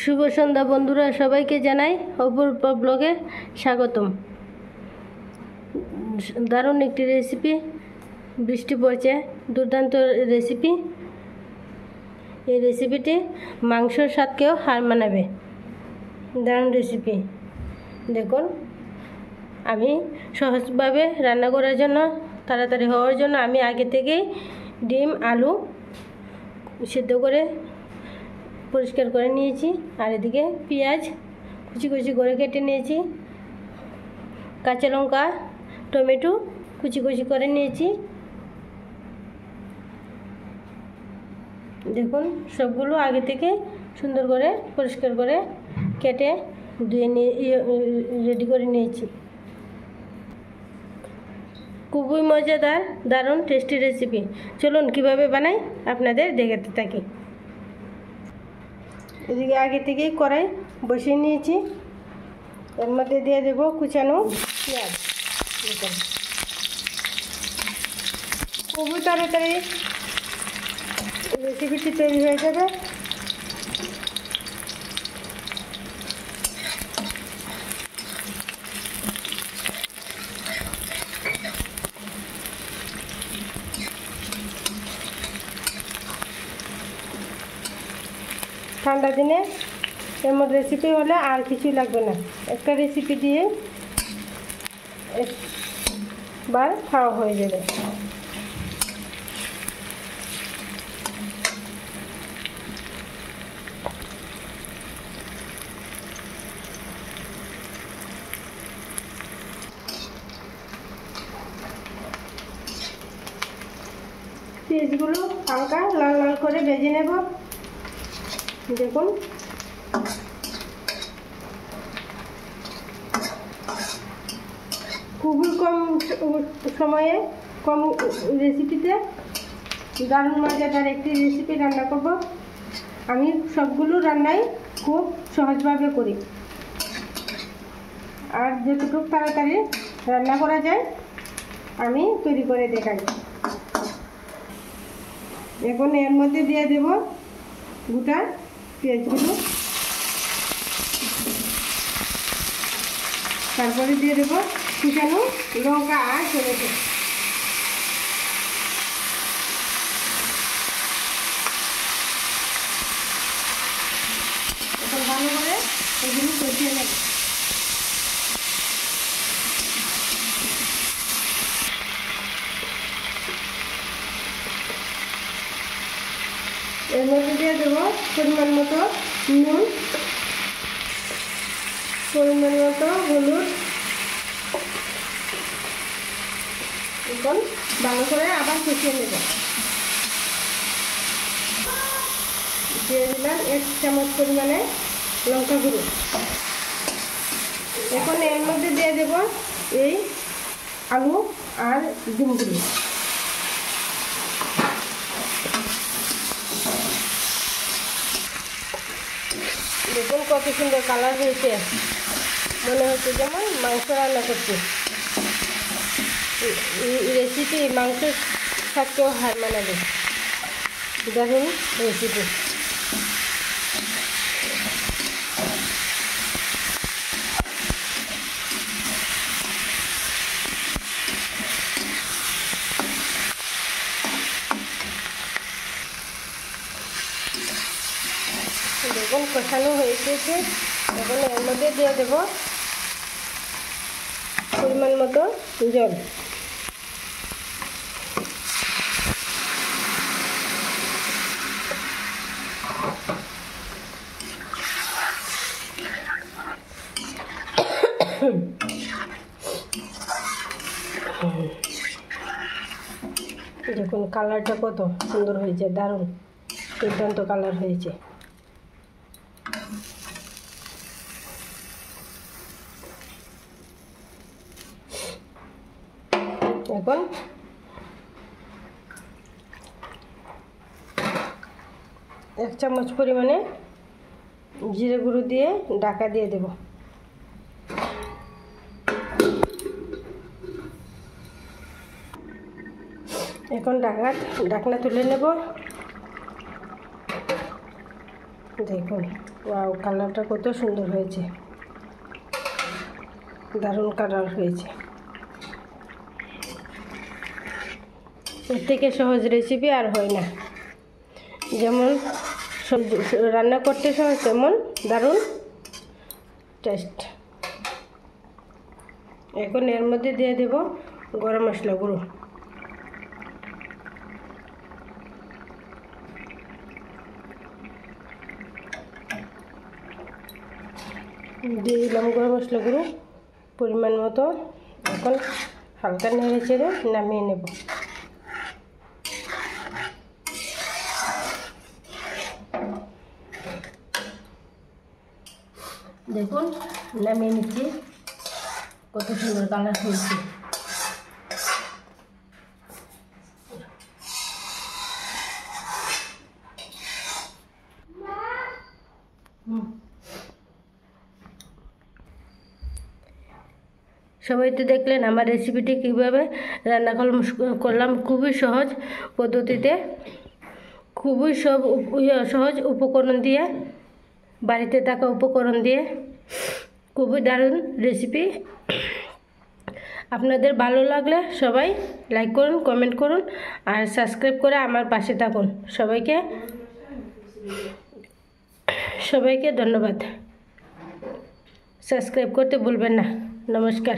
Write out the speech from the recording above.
শুভ সন্ধ্যা বন্ধুরা, সবাইকে জানাই অপূর্ব ব্লগে স্বাগতম। দারুণ একটি রেসিপি, বৃষ্টি পড়ছে, দুর্দান্ত রেসিপি। এই রেসিপিটি মাংসর স্বাদকেও হার মানাবে। দারুণ রেসিপি। দেখুন, আমি সহজভাবে রান্না করার জন্য, তাড়াতাড়ি হওয়ার জন্য আমি আগে থেকেই ডিম আলু সিদ্ধ করে পরিষ্কার করে নিয়েছি। আর এদিকে পেঁয়াজ কুচি কুচি করে কেটে নিয়েছি, কাঁচা লঙ্কা টমেটো কুচি কুচি করে নিয়েছি। দেখুন, সবগুলো আগে থেকে সুন্দর করে পরিষ্কার করে কেটে ধুয়ে নিয়ে রেডি করে নিয়েছি। খুবই মজাদার, দারুণ টেস্টি রেসিপি। চলুন কীভাবে বানাই আপনাদের দেখাতে থাকি। এদিকে আগে থেকেই কড়াই বসিয়ে নিয়েছি, এর মধ্যে দিয়ে দেব কুচানো পেঁয়াজ। খুবই তাড়াতাড়ি রেসিপিটি তৈরি হয়ে যাবে। ঠান্ডা দিনে এমন রেসিপি হলে আর কিছু লাগবে না। একটা রেসিপি দিয়ে একবার খাওয়া হয়ে যাবে। পেঁয়াজগুলো হালকা লাল লাল করে ভেজে নেব। দেখুন, খুবই কম সময়ে, কম রেসিপিতে দারুণ মজাদার একটি রেসিপি রান্না করব। আমি সবগুলো রান্নাই খুব সহজভাবে করি, আর যতটুকু তাড়াতাড়ি রান্না করা যায় আমি তৈরি করে দেখাই। এখন এর মধ্যে দিয়ে দেব গোটা পেঁয়াজগুলো, তারপরে দিয়ে দেবো কুচানো লঙ্কা আর টমেটো। এখন ভালো করে এগুলো কষিয়ে নেব। এর মধ্যে দিয়ে দেবো পরিমাণ মতো নুন, পরিমাণ মতো হলুদ। এখন ভালো করে আবার কষিয়ে নেব। দিয়ে দিলাম 1 চামচ পরিমাণে লঙ্কা গুঁড়ো। এখন এর মধ্যে দিয়ে দেব এই আলু আর ডিমগুলো। দেখুন কত সুন্দর কালার হয়েছে, মনে হচ্ছে যেমন মাংস রান্না করছি। রেসিপি মাংসের স্বাদকেও হার মানাবে। দারুণ রেসিপি। দেখুন কষানো হয়ে গেছে। এখন এর মধ্যে দিয়ে দেব পরিমাণ মতো জল। দেখুন কালারটা কত সুন্দর হয়েছে, দারুণ দুর্দান্ত কালার হয়েছে। এখন 1 চামচ পরিমাণে জিরে গুঁড়ো দিয়ে ঢাকা দিয়ে দেব। এখন ঢাকনা তুলে নেব। দেখুন, ওয়াও, কালারটা কত সুন্দর হয়েছে, দারুণ কালার হয়েছে। এর থেকে সহজ রেসিপি আর হয় না। যেমন রান্না করতে সহজ, তেমন দারুণ টেস্ট। এখন এর মধ্যে দিয়ে দেব গরম মশলা গুঁড়ো। দিয়ে দিলাম গরম মশলা গুঁড়ো পরিমাণ মতো। এখন হালকা নেড়ে চেড়ে নামিয়ে নেব। দেখুন, নামিয়ে নিচ্ছি, কত সুন্দর কালার হয়েছে। সবাই তো দেখলেন আমার রেসিপিটি কীভাবে রান্না করলাম, খুবই সহজ পদ্ধতিতে, খুবই সহজ উপকরণ দিয়ে, বাড়িতে থাকা উপকরণ দিয়ে, খুবই দারুণ রেসিপি। আপনাদের ভালো লাগলে সবাই লাইক করুন, কমেন্ট করুন আর সাবস্ক্রাইব করে আমার পাশে থাকুন। সবাইকে ধন্যবাদ। সাবস্ক্রাইব করতে ভুলবেন না। নমস্কার।